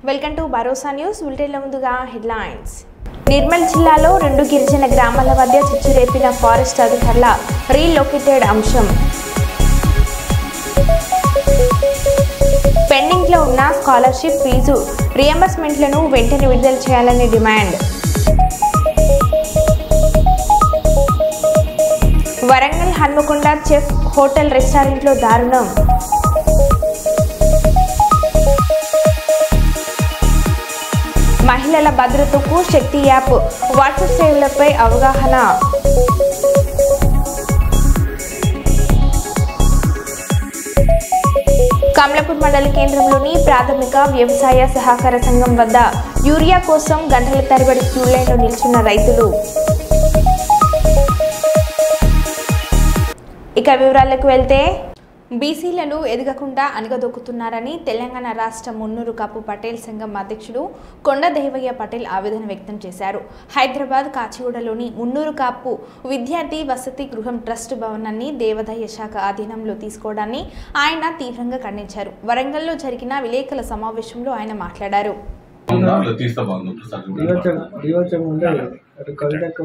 Welcome to Bharosa news. బులెటిన్ల ముందుగా headlines. Nirmal జిల్లాలో 2 గిరిజన గ్రామాల మధ్య చిచ్చు రేపిన ఫారెస్ట్ అధికారుల రీలొకేటెడ్ అంశం. పెండింగ్లో ఉన్న స్కాలర్షిప్ ఫీజు రియంబర్స్మెంట్లను వెంటనే విడుదల చేయాలని demand. Warangal Hanamkonda chef hotel రెస్టారెంట్లో దారుణం. మహిళల భద్రతకు శక్తి యాప్ వాట్సాప్ సేవలపై అవగాహన. కమలాపూర్ మండల కేంద్రంలోని ప్రాథమిక వ్యవసాయ సహకార సంఘం వద్ద యూరియా కోసం గంటల తరబడి క్యూ లైన్లో నిల్చున్న రైతులు. ఇక వివరాలకు వెళ్తే, బీసీలను ఎదగకుండా అణగదొక్కుతున్నారని తెలంగాణ రాష్ట్ర మున్నూరు కాపు పటేల్ సంఘం అధ్యక్షుడు కొండ దేవయ్య పటేల్ ఆవేదన వ్యక్తం చేశారు. హైదరాబాద్ కాచిగూడలోని మున్నూరు కాపు విద్యార్థి వసతి గృహం ట్రస్ట్ భవనాన్ని దేవాదాయ శాఖ అధీనంలో తీసుకోవడాన్ని ఆయన తీవ్రంగా ఖండించారు. వరంగల్లో జరిగిన విలేకరుల సమావేశంలో ఆయన మాట్లాడారు.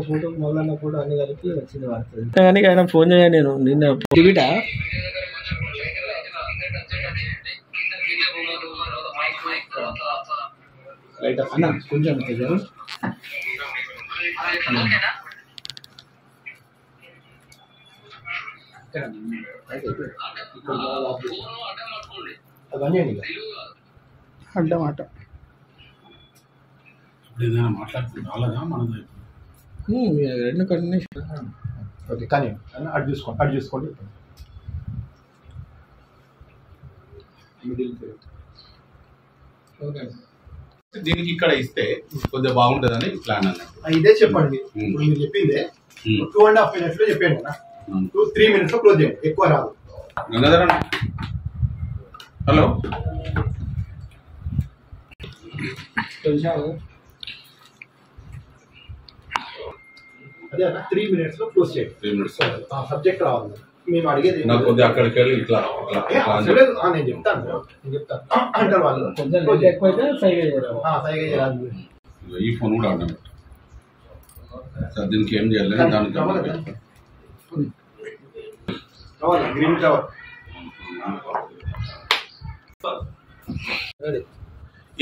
ఫోటో మొదలన్న ఫోటో అన్ని కలిపి వచ్చింది వాడుతుంది కానీ ఆయన ఫోన్ చేయ నేను నిన్న అన్న కొంచెం అడ్డమాట రెండు కండిషన్ ఓకే కానీ అడ్ చూసుకోండి దీనికి ఇక్కడ ఇస్తే కొద్దిగా బాగుంటుందని ప్లాన్ అన్నట్టు. ఇదే చెప్పండి, మీరు చెప్పిందే 2.5 minutes లో చెప్పాను కదా, 2-3 minutes లో క్లోజ్ చేయండి, ఎక్కువ రాదు. హలో అదే అన్న 3 minutes లో క్లోజ్ చేయండి. 3 minutes సబ్జెక్ట్ రావాలి. మేము అడిగేది నాకు కొద్దిగా అక్కడికి వెళ్ళి ఇట్లా నేను చెప్తాను అంటారు వాళ్ళు. ఈ ఫోన్ కూడా ఆడినా సార్, దీనికి ఏం చేయాలి దానికి గ్రీన్ కవర్.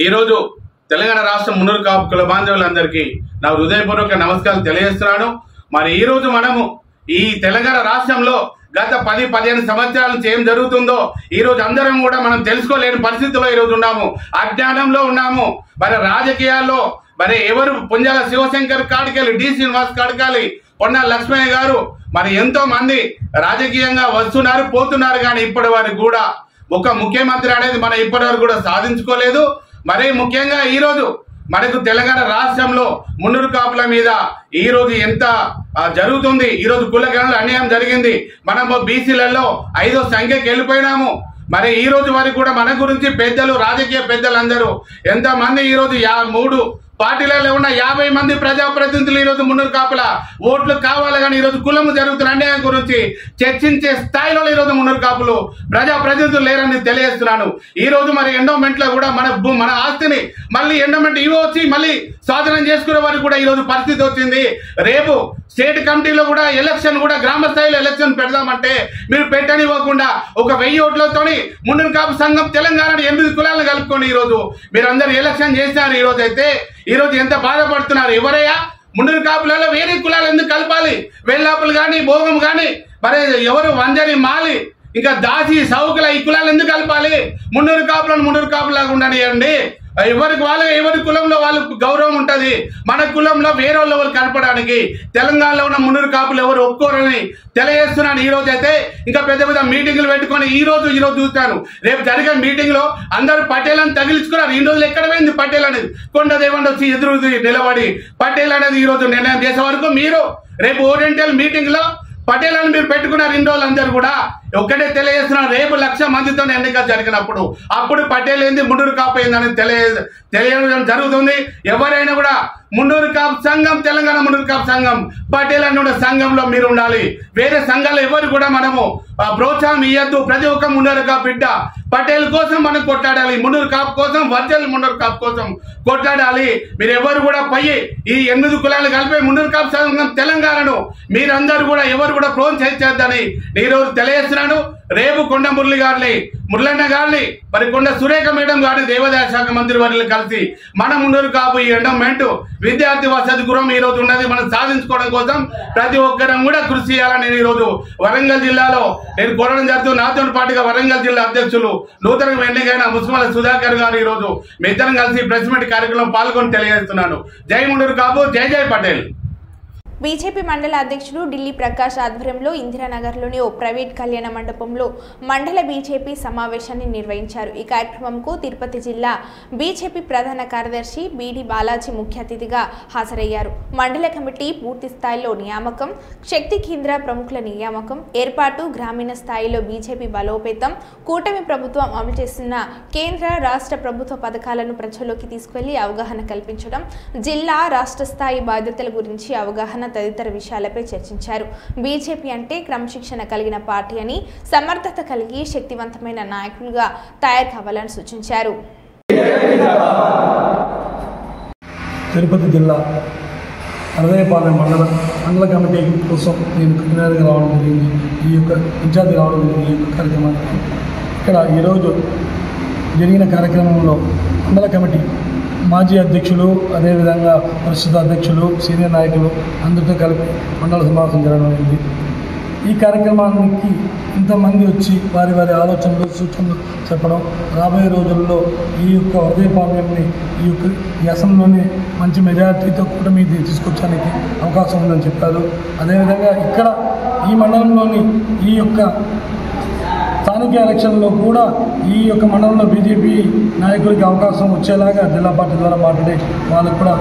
ఈరోజు తెలంగాణ రాష్ట్ర మున్నూరు కాపు కుల బాంధవులందరికీ నా హృదయపూర్వక నమస్కారాలు తెలియజేస్తున్నాను. మరి ఈ రోజు మనము ఈ తెలంగాణ రాష్ట్రంలో గత 10-15 సంవత్సరాల నుంచి ఏం జరుగుతుందో ఈ రోజు అందరం కూడా మనం తెలుసుకోలేని పరిస్థితిలో ఈ రోజు ఉన్నాము, అజ్ఞానంలో ఉన్నాము. మరి రాజకీయాల్లో మరి ఎవరు పుంజాల శివశంకర్ కాడికెళ్ళి, డి శ్రీనివాస్ కాడికెళ్ళి, పొన్నా లక్ష్మయ్య గారు మరి ఎంతో మంది రాజకీయంగా వస్తున్నారు పోతున్నారు, కానీ ఇప్పటి వరకు కూడా ఒక ముఖ్యమంత్రి అనేది మనం ఇప్పటి వరకు కూడా సాధించుకోలేదు. మరి ముఖ్యంగా ఈరోజు మనకు తెలంగాణ రాష్ట్రంలో మున్నూరు కాపుల మీద ఈ రోజు ఎంత జరుగుతుంది. ఈ రోజు కులగణన అన్యాయం జరిగింది. మనము బీసీలలో 5వ సంఖ్యకి వెళ్ళిపోయినాము. మరి ఈ రోజు వరకు కూడా మన గురించి పెద్దలు, రాజకీయ పెద్దలందరూ ఎంతమంది ఈ రోజు 3 పార్టీలలో ఉన్న 50 మంది ప్రజాప్రతినిధులు ఈ రోజు మున్నూరు కాపుల ఓట్లు కావాలి, కానీ ఈ రోజు కులము జరుగుతున్న అన్యాయం గురించి చర్చించే స్థాయిలో ఈ రోజు మున్నూరు కాపులు ప్రజాప్రతినిధులు లేరని తెలియజేస్తున్నాను. ఈ రోజు మరి ఎండోమెంట్ లో కూడా మన ఆస్తిని మళ్ళీ ఎండోమెంట్ ఇవ్వచ్చి మళ్ళీ స్వాధీనం చేసుకునే వారికి కూడా ఈ రోజు పరిస్థితి వచ్చింది. రేపు స్టేట్ కమిటీలో కూడా ఎలక్షన్ కూడా గ్రామ స్థాయిలో ఎలక్షన్ పెడదామంటే మీరు పెట్టనివ్వకుండా ఒక 1000 ఓట్లతోని మున్నూరు కాపు సంఘం తెలంగాణ 8 కులాలను కలుపుకొని ఈ రోజు మీరందరూ ఎలక్షన్ చేశారు. ఈ రోజు అయితే ఈ రోజు ఎంత బాధపడుతున్నారు. ఎవరయ్యా మున్నూరు కాపులలో వేరే కులాలు ఎందుకు కలపాలి? వెల్లాపులు కానీ, భోగం కానీ, మరి ఎవరు వంజని, మాలి, ఇంకా దాసి, సౌకుల ఈ కులాలు ఎందుకు కలపాలి? మున్నూరు కాపులను మున్నూరు కాపులాగా ఉండనియండి. ఎవరికి వాళ్ళు ఎవరి కులంలో వాళ్ళకు గౌరవం ఉంటుంది. మన కులంలో వేరే వాళ్ళు కలపడానికి తెలంగాణలో ఉన్న మున్నూరు కాపులు ఎవరు ఒప్పుకోరని తెలియజేస్తున్నాను. ఈ రోజు అయితే ఇంకా పెద్ద పెద్ద మీటింగ్లు పెట్టుకొని ఈ రోజు చూస్తాను. రేపు జరిగే మీటింగ్ లో అందరూ పటేల్ తగిలించుకున్నారు. ఈ రోజులు ఎక్కడ పోయింది పటేల్ అనేది? కొండదేవండి వచ్చి ఎదురు నిలబడి పటేల్ అనేది ఈ రోజు నిర్ణయం చేసే వరకు మీరు రేపు ఓరియంటల్ మీటింగ్ లో పటేల్ అని మీరు పెట్టుకున్నారు. ఇన్ని రోజులు అందరూ కూడా ఒక్కటే తెలియజేస్తున్నారు, రేపు 1,00,000 మందితో ఎన్నిక జరిగినప్పుడు అప్పుడు పటేల్ ఏంది మున్నూరు కాపు ఏందని తెలియజేయడం జరుగుతుంది. ఎవరైనా కూడా మున్నూరు కాపు సంఘం, తెలంగాణ మున్నూరు కాపు సంఘం, పటేల్ అన్న సంఘంలో మీరు ఉండాలి. వేరే సంఘాలు ఎవరు కూడా మనము ప్రోత్సాహం ఇవ్వద్దు. ప్రతి ఒక్క మున్నూరు కాపు బిడ్డ పటేల్ కోసం మనం కొట్లాడాలి, మున్నూరు కాపు కోసం, వర్జల్ మున్నూరు కాపు కోసం కొట్లాడాలి. మీరు ఎవరు కూడా పోయి ఈ 8 కులాలు కలిపి మున్నూరు కాపు సంఘం తెలంగాణను మీరందరూ కూడా ఎవరు కూడా ప్రోత్సహించద్దని ఈ రోజు తెలియజేస్తున్నాను. రేపు కొండ మురళి గారిని, మురళన్న గారిని, మరి కొండ సురేఖ మేడం గారిని, దేవాదాయ శాఖ మంత్రి వారిని కలిసి మన మున్నూరు కాపు ఈ ఎండోమెంట్ విద్యార్థి వసతి గృహం ఈ రోజు ఉన్నది మనం సాధించుకోవడం కోసం ప్రతి ఒక్కరం కూడా కృషి చేయాలని నేను ఈ రోజు వరంగల్ జిల్లాలో నేను కోరడం జరుగుతుంది. నాతో పాటుగా వరంగల్ జిల్లా అధ్యక్షులు నూతనంగా ఎన్నికైన ముస్మల సుధాకర్ గారు ఈ రోజు మీ ఇద్దరం కలిసి ప్రెస్ మీట్ కార్యక్రమం పాల్గొని తెలియజేస్తున్నాను. జై మున్నూరు కాపు, జై జై పటేల్. బీజేపీ మండల అధ్యక్షుడు ఢిల్లీ ప్రకాష్ ఆధ్వర్యంలో ఇందిరానగర్లోని ఓ ప్రైవేట్ కళ్యాణ మండపంలో మండల బీజేపీ సమావేశాన్ని నిర్వహించారు. ఈ కార్యక్రమంకు తిరుపతి జిల్లా బీజేపీ ప్రధాన కార్యదర్శి బీడి బాలాజీ ముఖ్య అతిథిగా హాజరయ్యారు. మండల కమిటీ పూర్తి స్థాయిలో నియామకం, శక్తి కేంద్ర ప్రముఖుల నియామకం, ఏర్పాటు, గ్రామీణ స్థాయిలో బీజేపీ బలోపేతం, కూటమి ప్రభుత్వం అమలు చేస్తున్న కేంద్ర రాష్ట్ర ప్రభుత్వ పథకాలను ప్రజల్లోకి తీసుకెళ్లి అవగాహన కల్పించడం, జిల్లా రాష్ట్ర స్థాయి బాధ్యతల గురించి అవగాహన తదితర విషయాలపై చర్చించారు. బీజేపీ అంటే క్రమశిక్షణ కలిగిన పార్టీ అని, సమర్థత కలిగి శక్తివంతమైన నాయకులుగా తయారు కావాలని సూచించారు. తిరుపతి జిల్లా అరదయపాలెం మండల కమిటీ కోసం నేను కన్వీనర్గా రావడం జరిగింది. ఈ యొక్క ఇన్ఛార్జ్ రావడం జరిగింది ఈ యొక్క కార్యక్రమానికి. ఇక్కడ ఈరోజు జరిగిన కార్యక్రమంలో మండల కమిటీ మాజీ అధ్యక్షులు, అదేవిధంగా ప్రస్తుత అధ్యక్షులు, సీనియర్ నాయకులు అందరితో కలిపి మండల సమావేశం జరగడం. ఈ కార్యక్రమానికి ఇంతమంది వచ్చి వారి వారి ఆలోచనలు, సూచనలు చెప్పడం, రాబోయే రోజుల్లో ఈ యొక్క హృదయపాలెంని ఈ యొక్క అసెంబ్లీలోని మంచి మెజారిటీతో కూడా మీకు తీసుకొచ్చడానికి అవకాశం ఉందని చెప్పారు. అదేవిధంగా ఇక్కడ ఈ మండలంలోని ఈ యొక్క స్థానిక ఎలక్షన్లో కూడా ఈ యొక్క మండలంలో బీజేపీ నాయకులకి అవకాశం వచ్చేలాగా జిల్లా పార్టీ ద్వారా మాట్లాడి వాళ్ళకు కూడా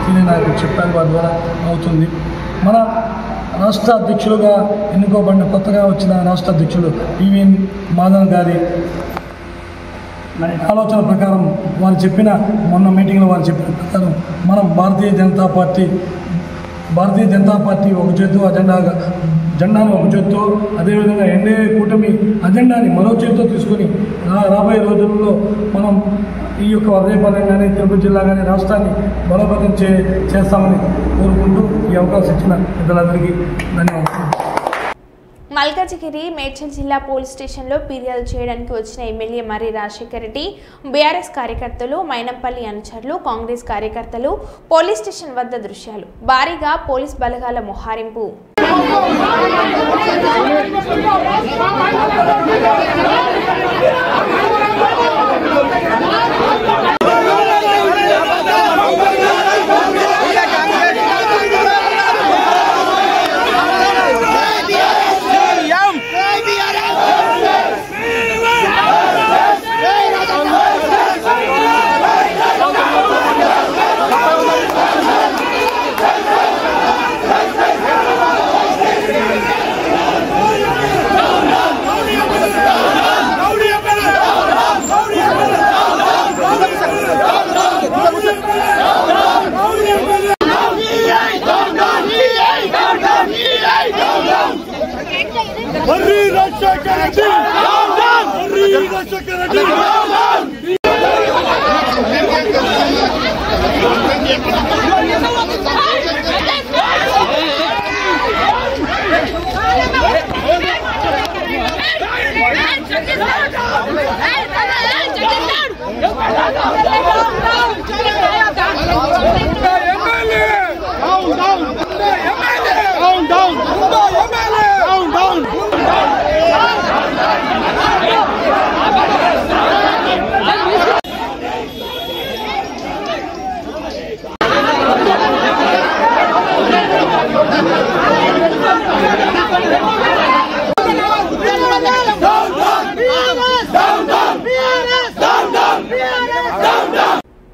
సీనియర్ నాయకులు చెప్పారు, వారి ద్వారా అవుతుంది. మన రాష్ట్ర అధ్యక్షులుగా ఎన్నుకోబడిన కొత్తగా వచ్చిన రాష్ట్ర అధ్యక్షులు పివిఎన్ మాధవ్ గారి ఆలోచన ప్రకారం వారు చెప్పిన మొన్న మీటింగ్లో వారు చెప్పిన ప్రకారం మనం భారతీయ జనతా పార్టీ ఒక చేతు జెండాను ఒక చేత్తో, అదేవిధంగా ఎన్డీఏ కూటమి అజెండాని మరో చేతితో తీసుకొని రాబోయే రోజుల్లో మనం ఈ యొక్క హృదయపాలెం కానీ, తిరుపతి జిల్లా కానీ రాష్ట్రాన్ని బలోపేతం చేస్తామని కోరుకుంటూ ఈ అవకాశం ఇచ్చిన పెద్దలందరికీ ధన్యవాదాలు. మల్కాజిగిరి మేడ్చల్ జిల్లా పోలీస్ స్టేషన్లో ఫిర్యాదు చేయడానికి వచ్చిన ఎమ్మెల్యే మర్రి రాజశేఖర రెడ్డి, బీఆర్ఎస్ కార్యకర్తలు, మైనంపల్లి అనుచరులు, కాంగ్రెస్ కార్యకర్తలు పోలీస్ స్టేషన్ వద్ద దృశ్యాలు. భారీగా పోలీస్ బలగాల మోహరింపు.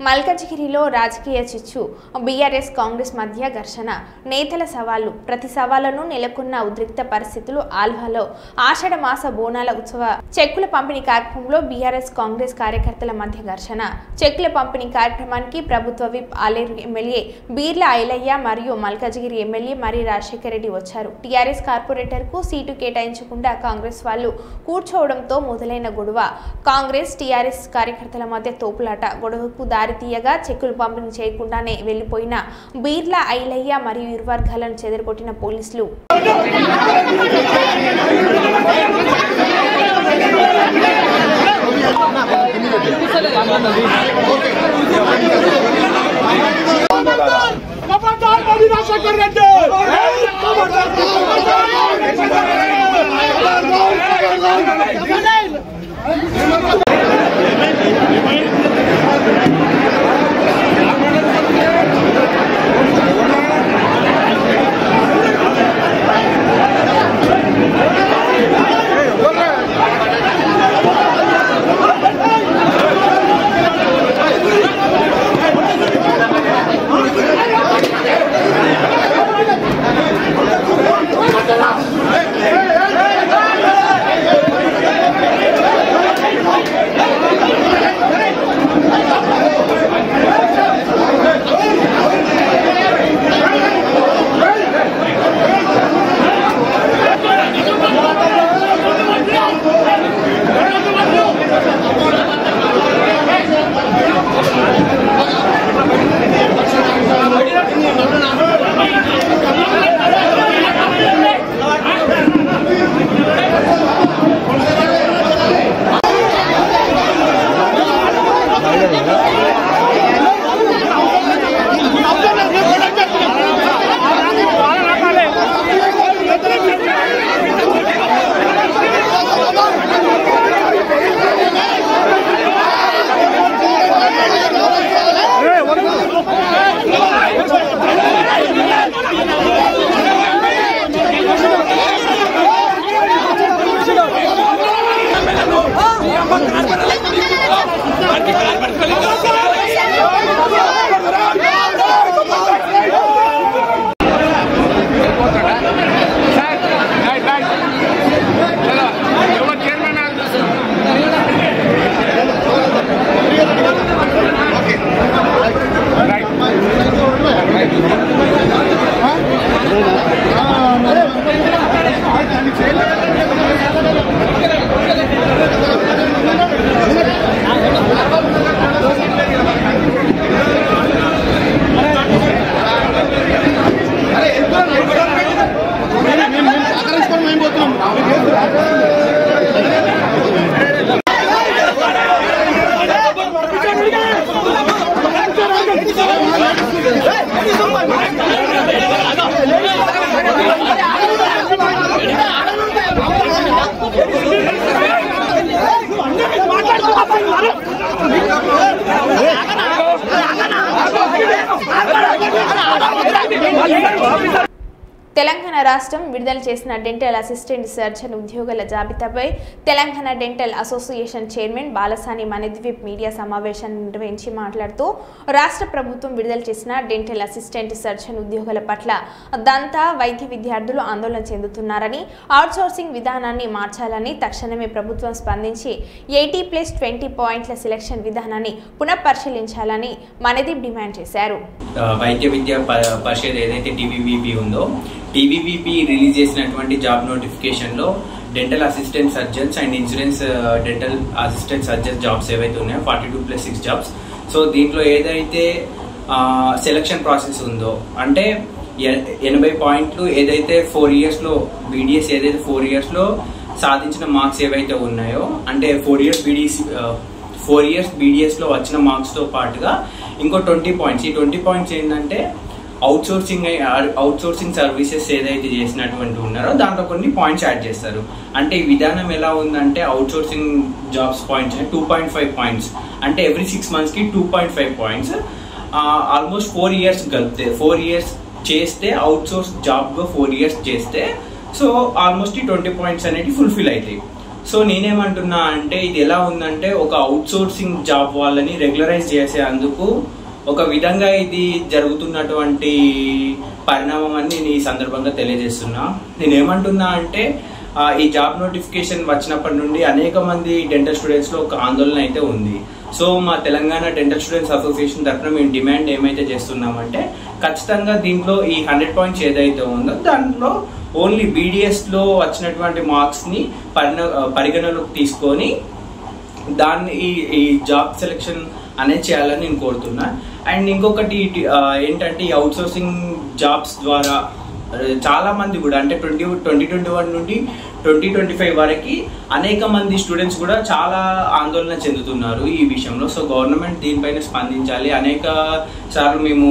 మల్కజ్గిరిలో రాజకీయ చిచ్చు, బీఆర్ఎస్ కాంగ్రెస్ మధ్య ఘర్షణ, నేతల సవాళ్లు. ప్రతి సవాళ్లను నెలకొన్న ఉద్రిక్త పరిస్థితులు. ఆల్వాలో ఆషాఢ మాస బోనాల ఉత్సవ చెక్కుల పంపిణీ కార్యక్రమంలో బీఆర్ఎస్ కాంగ్రెస్ కార్యకర్తల మధ్య ఘర్షణ. చెక్కుల పంపిణీ కార్యక్రమానికి ప్రభుత్వ విప్ ఆలేరు ఎమ్మెల్యే బీర్ల ఐలయ్య మరియు మల్కజ్గిరి ఎమ్మెల్యే మరి రాజశేఖర్ రెడ్డి వచ్చారు. టీఆర్ఎస్ కార్పొరేటర్ కు సీటు కేటాయించకుండా కాంగ్రెస్ వాళ్ళు కూర్చోవడంతో మొదలైన గొడవ. కాంగ్రెస్ టీఆర్ఎస్ కార్యకర్తల మధ్య తోపులాట. గొడవకు దారి తీయగా చెక్కులు పంపిణీ చేయకుండానే వెళ్లిపోయిన బీర్ల ఐలయ్య మరియు ఇరు వర్గాలను చెదరగొట్టిన పోలీసులు. తెలంగాణ రాష్ట్రం విడుదల చేసిన డెంటల్ అసిస్టెంట్ సర్జన్ ఉద్యోగుల జాబితాపై Telangana dental association chairman Balasani Manidweep media సమావేశాన్ని నిర్వహించి మాట్లాడుతూ రాష్ట్ర ప్రభుత్వం విడుదల చేసిన డెంటల్ అసిస్టెంట్ సర్జన్ ఉద్యోగుల పట్ల దంత వైద్య విద్యార్థులు ఆందోళన చెందుతున్నారని, అవుట్సోర్సింగ్ విధానాన్ని మార్చాలని, తక్షణమే ప్రభుత్వం స్పందించి 80+20 పాయింట్ల సెలక్షన్ విధానాన్ని పునఃపరిశీలించాలని మణిద్వీప్ డిమాండ్ చేశారు. వైద్య విద్యా పరిషత్ ఏదైతే టీవీవీపీ ఉందో, టీవీవీపీ రిలీజ్ చేసినటువంటి జాబ్ నోటిఫికేషన్ లో dental assistant surgeons and insurance dental assistant surgeons jobs ఏవైతే ఉన్నాయో 42+6 జాబ్స్. సో దీంట్లో ఏదైతే సెలక్షన్ ప్రాసెస్ ఉందో, అంటే 80 పాయింట్లు ఏదైతే 4 years లో బీడీఎస్ ఏదైతే 4 years లో సాధించిన మార్క్స్ ఏవైతే ఉన్నాయో, అంటే 4 years బీడీఎస్ లో వచ్చిన మార్క్స్ తో పాటుగా ఇంకో 20 పాయింట్స్. ఈ 20 పాయింట్స్ ఏంటంటే అవుట్సోర్సింగ్ సర్వీసెస్ ఏదైతే చేసినటువంటి ఉన్నారో దాంట్లో కొన్ని పాయింట్స్ యాడ్ చేస్తారు. అంటే ఈ విధానం ఎలా ఉందంటే అవుట్సోర్సింగ్ జాబ్స్ పాయింట్స్ 2.5 పాయింట్స్, అంటే ఎవ్రీ 6 months కి 2.5 పాయింట్స్. ఆల్మోస్ట్ 4 years కలిపితే 4 years చేస్తే అవుట్సోర్స్ జాబ్ గా 4 years చేస్తే సో ఆల్మోస్ట్ ఈ 20 పాయింట్స్ అనేవి ఫుల్ఫిల్ అవుతాయి. సో నేనేమంటున్నా అంటే ఇది ఎలా ఉందంటే ఒక అవుట్సోర్సింగ్ జాబ్ వాళ్ళని రెగ్యులరైజ్ చేసేందుకు ఒక విధంగా ఇది జరుగుతున్నటువంటి పరిణామం అని నేను ఈ సందర్భంగా తెలియజేస్తున్నా. నేనేమంటున్నా అంటే ఈ జాబ్ నోటిఫికేషన్ వచ్చినప్పటి నుండి అనేక మంది డెంటల్ స్టూడెంట్స్ లో ఒక ఆందోళన అయితే ఉంది. సో మా తెలంగాణ డెంటల్ స్టూడెంట్స్ అసోసియేషన్ తరఫున మేము డిమాండ్ ఏమైతే చేస్తున్నామంటే ఖచ్చితంగా దీంట్లో ఈ 100 పాయింట్స్ ఏదైతే ఉందో దాంట్లో ఓన్లీ బీడీఎస్ లో వచ్చినటువంటి మార్క్స్ ని పరిగణలోకి తీసుకొని దాన్ని ఈ జాబ్ సెలెక్షన్ అనేది చేయాలని నేను కోరుతున్నా. అండ్ ఇంకొకటి ఏంటంటే ఈ అవుట్ సోర్సింగ్ జాబ్స్ ద్వారా చాలా మంది కూడా అంటే 2021 నుండి 2025 వరకు అనేక మంది స్టూడెంట్స్ కూడా చాలా ఆందోళన చెందుతున్నారు ఈ విషయంలో. సో గవర్నమెంట్ దీనిపైన స్పందించాలి. అనేక సార్లు మేము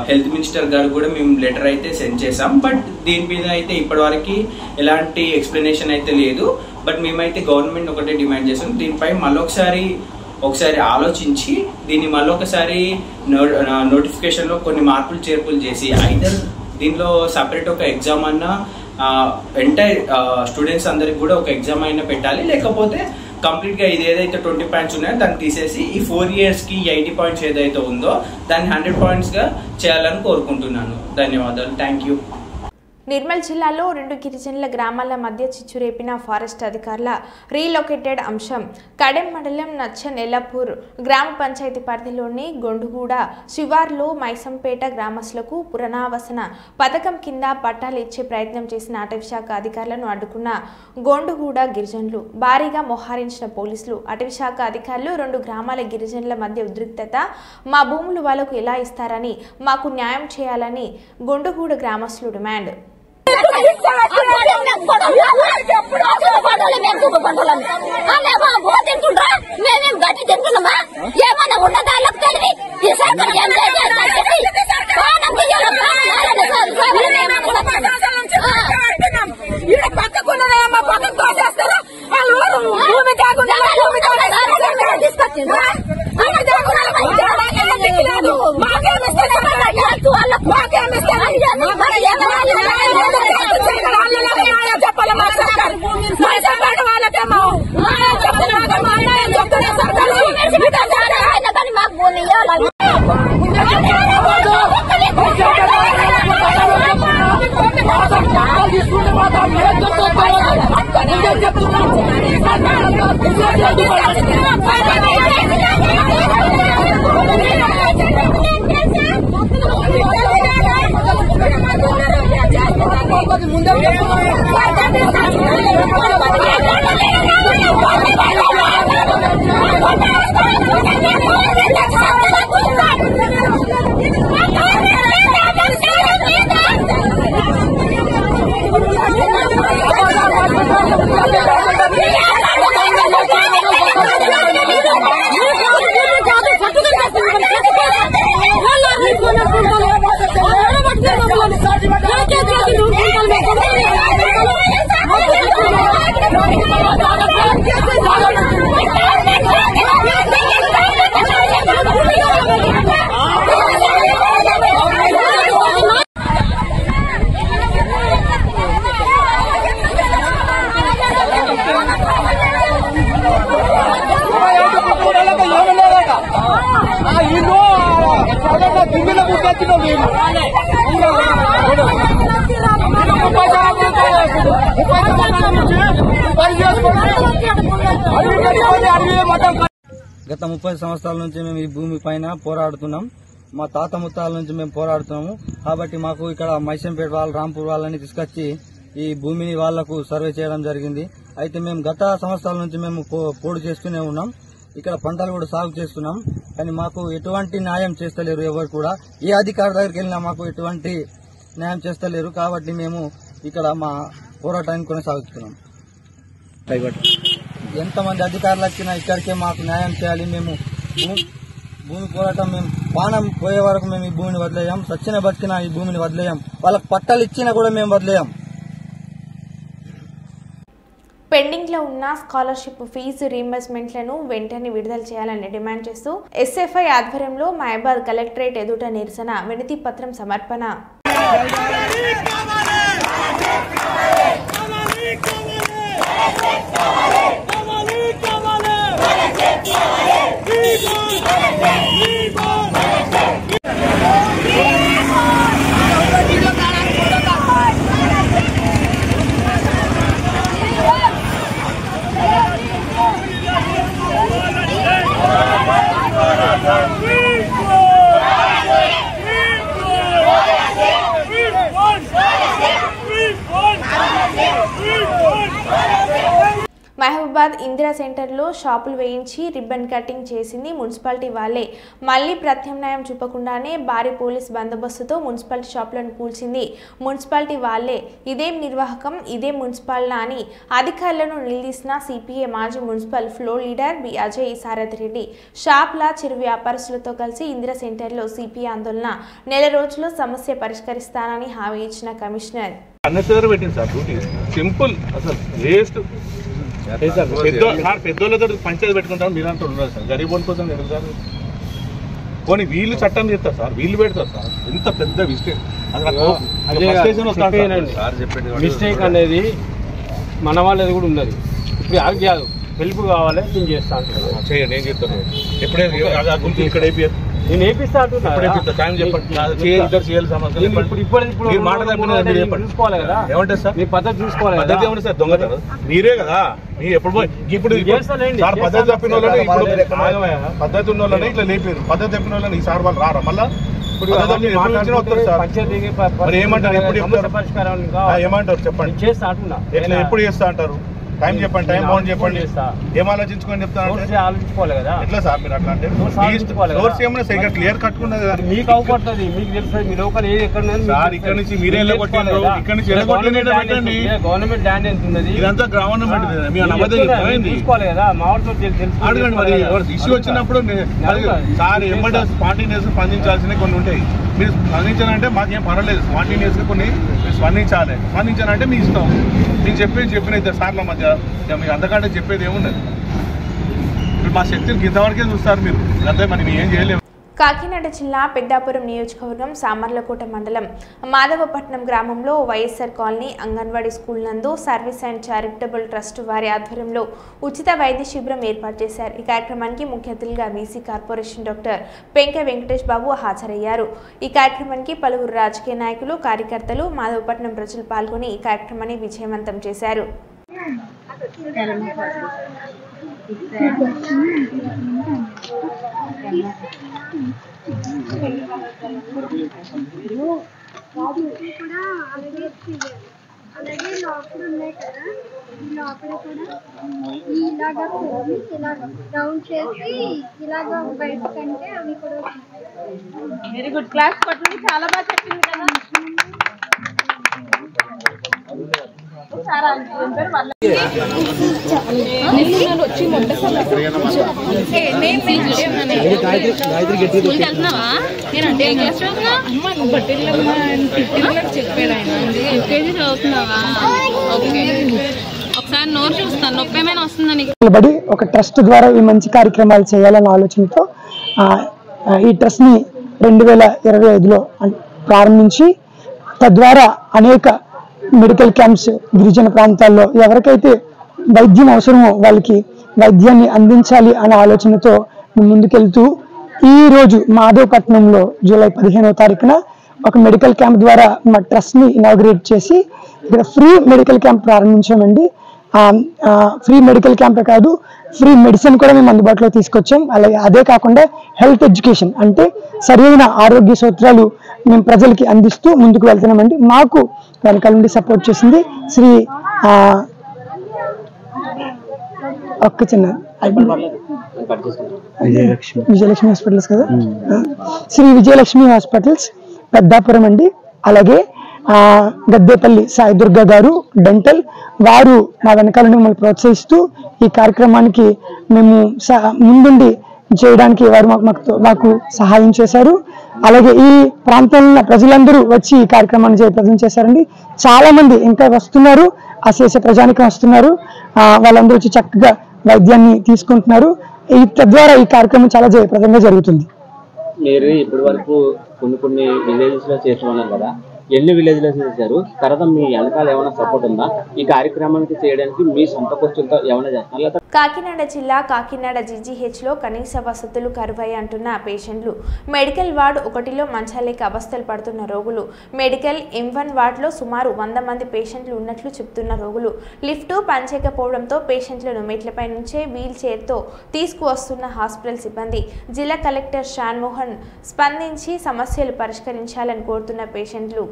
హెల్త్ మినిస్టర్ గారు కూడా మేము లెటర్ అయితే సెండ్ చేసాం. బట్ దీని మీద అయితే ఇప్పటివరకు ఎలాంటి ఎక్స్ప్లెనేషన్ అయితే లేదు. బట్ మేమైతే గవర్నమెంట్ ఒకటే డిమాండ్ చేస్తాం, దీనిపై మళ్ళొకసారి ఆలోచించి దీన్ని మళ్ళొకసారి నోటిఫికేషన్ లో కొన్ని మార్పులు చేర్పులు చేసి ఐదర్ దీనిలో సపరేట్ ఒక ఎగ్జామ్ అన్నా ఎంటైర్ స్టూడెంట్స్ అందరికి కూడా ఒక ఎగ్జామ్ అయినా పెట్టాలి, లేకపోతే కంప్లీట్ గా ఇది ఏదైతే 20 పాయింట్స్ ఉన్నాయో దాన్ని తీసేసి ఈ 4 years కి 80 పాయింట్స్ ఏదైతే ఉందో దాన్ని 100 పాయింట్స్ గా చేయాలని కోరుకుంటున్నాను. ధన్యవాదాలు. Thank you. నిర్మల్ జిల్లాలో 2 గిరిజనుల గ్రామాల మధ్య చిచ్చురేపిన ఫారెస్ట్ అధికారుల రీలొకేటెడ్ అంశం కడెం మండలం నచ్చన్ ఎల్లపూర్ గ్రామ పంచాయతీ పరిధిలోని గొండుగూడ శివార్లో మైసంపేట గ్రామస్తులకు పునరావాసన పథకం కింద పట్టాలు ఇచ్చే ప్రయత్నం చేసిన అటవీశాఖ అధికారులను అడ్డుకున్న గొండుగూడ గిరిజనులు భారీగా మోహరించిన పోలీసులు. అటవీశాఖ అధికారులు 2 గ్రామాల గిరిజనుల మధ్య ఉద్రిక్తత, మా భూములు వాళ్లకు ఎలా ఇస్తారని మాకు న్యాయం చేయాలని గొండుగూడ గ్రామస్తులు డిమాండ్. మేమేం గట్టి తింటున్నామా? ఏమన్నా ఉన్నదాళ్ళకు తెలివి పక్కకున్నదేమో పక్కన తోసేస్తారు. భూమి కాకుండా వాళ్ళకేమో మాకు భూమి గత 30 సంవత్సరాల నుంచి మేము ఈ భూమి పైన పోరాడుతున్నాం. మా తాత ముత్తాల నుంచి మేము పోరాడుతున్నాము. కాబట్టి మాకు ఇక్కడ మైసంపేట వాళ్ళు, రాంపూర్ వాళ్ళని తీసుకొచ్చి ఈ భూమిని వాళ్లకు సర్వే చేయడం జరిగింది. అయితే మేము గత సంవత్సరాల నుంచి మేము పోడు చేస్తూనే ఉన్నాం. ఇక్కడ పంటలు కూడా సాగు చేస్తున్నాం. కానీ మాకు ఎటువంటి న్యాయం చేస్తలేరు. ఎవరు కూడా ఏ అధికారి దగ్గరికి వెళ్ళినా మాకు ఎటువంటి న్యాయం చేస్తలేరు. కాబట్టి మేము ఇక్కడ మా పోరాటాన్ని కొనసాగుతున్నాం. ఎంతమంది అధికారులు వచ్చినా ఇక్కడికే మాకు న్యాయం చేయాలి. మేము భూమి పోరాటం మేము పానం పోయే వరకు మేము ఈ భూమిని వదిలేయం. సచ్చిన బతికినా ఈ భూమిని వదిలేయం. వాళ్ళకి పట్టాలు ఇచ్చినా కూడా మేము వదిలేయం. పెండింగ్ లో ఉన్న స్కాలర్షిప్ ఫీజు రీయింబర్స్మెంట్లను వెంటనే విడుదల చేయాలని డిమాండ్ చేస్తూ ఎస్ఎఫ్ఐ ఆధ్వర్యంలో మహబాద్ కలెక్టరేట్ ఎదుట నిరసన వినతి పత్రం సమర్పణ. మహబూబాద్ ఇందిరా సెంటర్లో షాపులు వేయించి రిబ్బన్ కటింగ్ చేసింది మున్సిపాలిటీ వాళ్ళే. మళ్లీ ప్రత్యామ్నాయం చూపకుండానే భారీ పోలీస్ బందోబస్తుతో మున్సిపాలిటీ షాపులను కూల్చింది మున్సిపాలిటీ వాళ్ళే. ఇదేం నిర్వాహకం, ఇదేం మున్సిపాలిటీ అని అధికారులను నిలదీసిన సిపిఐ మాజీ municipal floor leader B Ajay Sarathireddy. షాప్ల చిరు వ్యాపారస్తులతో కలిసి ఇందిరా సెంటర్లో సిపిఐ ఆందోళన నెల రోజుల్లో సమస్య పరిష్కరిస్తానని హామీ ఇచ్చిన కమిషనర్. పెద్దోళ్ళతో పంచాయతీ పెట్టుకుంటారు మీరు అంటూ ఉన్నారు సార్. గరీబోన్ కోసం లేదు సార్. పోనీ వీళ్ళు చట్టం చేస్తారు సార్, వీళ్ళు పెడతారు సార్. ఎంత పెద్ద మిస్టేక్ మిస్టేక్ అనేది మన వాళ్ళది కూడా ఉన్నది. ఇప్పుడు అది కాదు, హెల్ప్ కావాలి నేను చేస్తా అంటున్నాను. చేయండి, నేను చెప్తాను. ఎప్పుడైతే ఇక్కడ అయిపోయారు నేను వేపిస్తా అంటున్నా. టైం చెప్పండి. చేయాలి సమస్య చూసుకోవాలి కదా. ఏమంటారు సార్? మీ పద్ధతి చూసుకోవాలి. పద్ధతి ఏమంటారు సార్? దొంగతారు మీరే కదా. మీరు ఎప్పుడు సార్ పద్ధతి తప్పిన వాళ్ళని ఇప్పుడు పద్ధతి ఉన్న వాళ్ళని ఇట్లా లేపారు. పద్ధతి తప్పిన వాళ్ళని ఈసారి వాళ్ళు రారా మళ్ళా? మరి ఏమంటారు? ఎప్పుడు చెప్తారు? ఏమంటారు చెప్పండి. చేస్తా అంటున్నా. ఎప్పుడు చేస్తా అంటారు? టైం చెప్పండి, టైం బాగుంది చెప్పండి. ఏం ఆలోచించుకొని చెప్తాను ఆలోచించుకోవాలి కదా. ఎట్లా సార్ మీరు అట్లా అంటే క్లియర్ కట్టుకున్నది కదా. మీకు అవపడుతుంది, మీకు తెలుస్తుంది. మీ లోకల్ ఏది ఎక్కడ ఇక్కడ నుంచి మీరే కొట్టినారు. ఇక్కడ నుంచి గవర్నమెంట్ ల్యాండ్ ఎంత ఉన్నది? ఇదంతా గవర్నమెంట్ చూసుకోవాలి కదా. మా వాళ్ళతో అడగండి. మరి ఇష్యూ వచ్చినప్పుడు సార్ ఎంబడే స్పాంటేనియస్ స్పందించాల్సినవి కొన్ని ఉంటాయి. మీరు స్పందించాలంటే మాకేం పర్వాలేదు. స్పాంటేనియస్ గా కొన్ని మీరు స్పందించాలి. స్పందించాలంటే మీ ఇష్టం. నేను చెప్పిన ఇద్దరు సార్ల మధ్య మీకు అంతకంటే చెప్పేది ఏమున్నది? ఇప్పుడు మా శక్తిని ఇంతవరకే చూస్తారు మీరు. అంతే మరి ఏం చేయలేము. కాకినాడ జిల్లా పెద్దాపురం నియోజకవర్గం సామర్లకోట మండలం మాధవపట్నం గ్రామంలో వైఎస్ఆర్ కాలనీ అంగన్వాడీ స్కూల్ నందు సర్వీస్ అండ్ చారిటబుల్ ట్రస్ట్ వారి ఆధ్వర్యంలో ఉచిత వైద్య శిబిరం ఏర్పాటు చేశారు. ఈ కార్యక్రమానికి ముఖ్య అతిథిగా బీసీ కార్పొరేషన్ డాక్టర్ పెంక వెంకటేష్ బాబు హాజరయ్యారు. ఈ కార్యక్రమానికి పలువురు రాజకీయ నాయకులు, కార్యకర్తలు, మాధవపట్నం ప్రజలు పాల్గొని ఈ కార్యక్రమాన్ని విజయవంతం చేశారు. అలాగే లోపల ఉన్నాయి కదా, ఈ లోపల కూడా ఇలాగా రౌండ్ చేసి ఇలాగ బయటకంటే అవి కూడా వెరీ గుడ్. క్లాస్ పట్టుకుని చాలా బాగా చెప్పింది కదా. ఒక ట్రస్ట్ ద్వారా ఈ మంచి కార్యక్రమాలు చేయాలన్న ఆలోచనతో ఈ ట్రస్ట్ ని 2025లో ప్రారంభించి తద్వారా అనేక మెడికల్ క్యాంప్స్ గిరిజన ప్రాంతాల్లో ఎవరికైతే వైద్యం అవసరమో వాళ్ళకి వైద్యాన్ని అందించాలి అనే ఆలోచనతో ముందుకెళ్తూ ఈ రోజు మాధవపట్నంలో జూలై 15వ తారీఖున ఒక మెడికల్ క్యాంప్ ద్వారా మా ట్రస్ట్ ని ఇనాగ్రేట్ చేసి ఇక్కడ ఫ్రీ మెడికల్ క్యాంప్ ప్రారంభించామండి. ఫ్రీ మెడికల్ క్యాంపే కాదు, ఫ్రీ మెడిసిన్ కూడా మేము అందుబాటులో తీసుకొచ్చాం. అలాగే అదే కాకుండా హెల్త్ ఎడ్యుకేషన్ అంటే సరైన ఆరోగ్య సూత్రాలు మేము ప్రజలకి అందిస్తూ ముందుకు వెళ్తున్నామండి. మాకు వెనకాల నుండి సపోర్ట్ చేసింది శ్రీ ఒక్క చిన్న విజయలక్ష్మి హాస్పిటల్స్ కదా, శ్రీ విజయలక్ష్మి హాస్పిటల్స్ పెద్దాపురం అండి. అలాగే గద్దేపల్లి సాయి దుర్గా గారు డెంటల్ వారు మా వెనకాల నుండి మమ్మల్ని ప్రోత్సహిస్తూ ఈ కార్యక్రమానికి మేము ముందుండి చేయడానికి వారు మాకు సహాయం చేశారు. అలాగే ఈ ప్రాంతంలో ప్రజలందరూ వచ్చి ఈ కార్యక్రమాన్ని జయప్రదం చేశారండి. చాలా మంది ఇంకా వస్తున్నారు, అశేష ప్రజానికం వస్తున్నారు. వాళ్ళందరూ వచ్చి చక్కగా వైద్యాన్ని తీసుకుంటున్నారు. తద్వారా ఈ కార్యక్రమం చాలా జయప్రదంగా జరుగుతుంది. మీరు ఇప్పటి వరకు కొన్ని విలేజెస్ లో చేస్తున్నాం కదా, ఎన్ని విలేజ్లో చేశారు? తర్వాత మీ వెనకాల ఏమైనా సపోర్ట్ ఉందా? ఈ కార్యక్రమానికి చేయడానికి మీ సొంత ఖర్చులతో ఏమైనా చేస్తున్నారు? కాకినాడ జిల్లా కాకినాడ జీజీహెచ్లో కనీస వసతులు కరువై అంటున్న పేషెంట్లు, మెడికల్ వార్డు 1లో మంచాలేక అవస్థలు పడుతున్న రోగులు, మెడికల్ M1 వార్డులో సుమారు 100 మంది పేషెంట్లు ఉన్నట్లు చెబుతున్న రోగులు, లిఫ్టు పనిచేయకపోవడంతో పేషెంట్లను మెట్లపై నుంచే వీల్ చైర్తో తీసుకువస్తున్న హాస్పిటల్ సిబ్బంది. జిల్లా కలెక్టర్ షాన్మోహన్ స్పందించి సమస్యలు పరిష్కరించాలని కోరుతున్న పేషెంట్లు.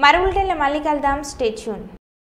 మరో బులెటిన్లో మళ్ళీ కలుద్దాం. Stay tune.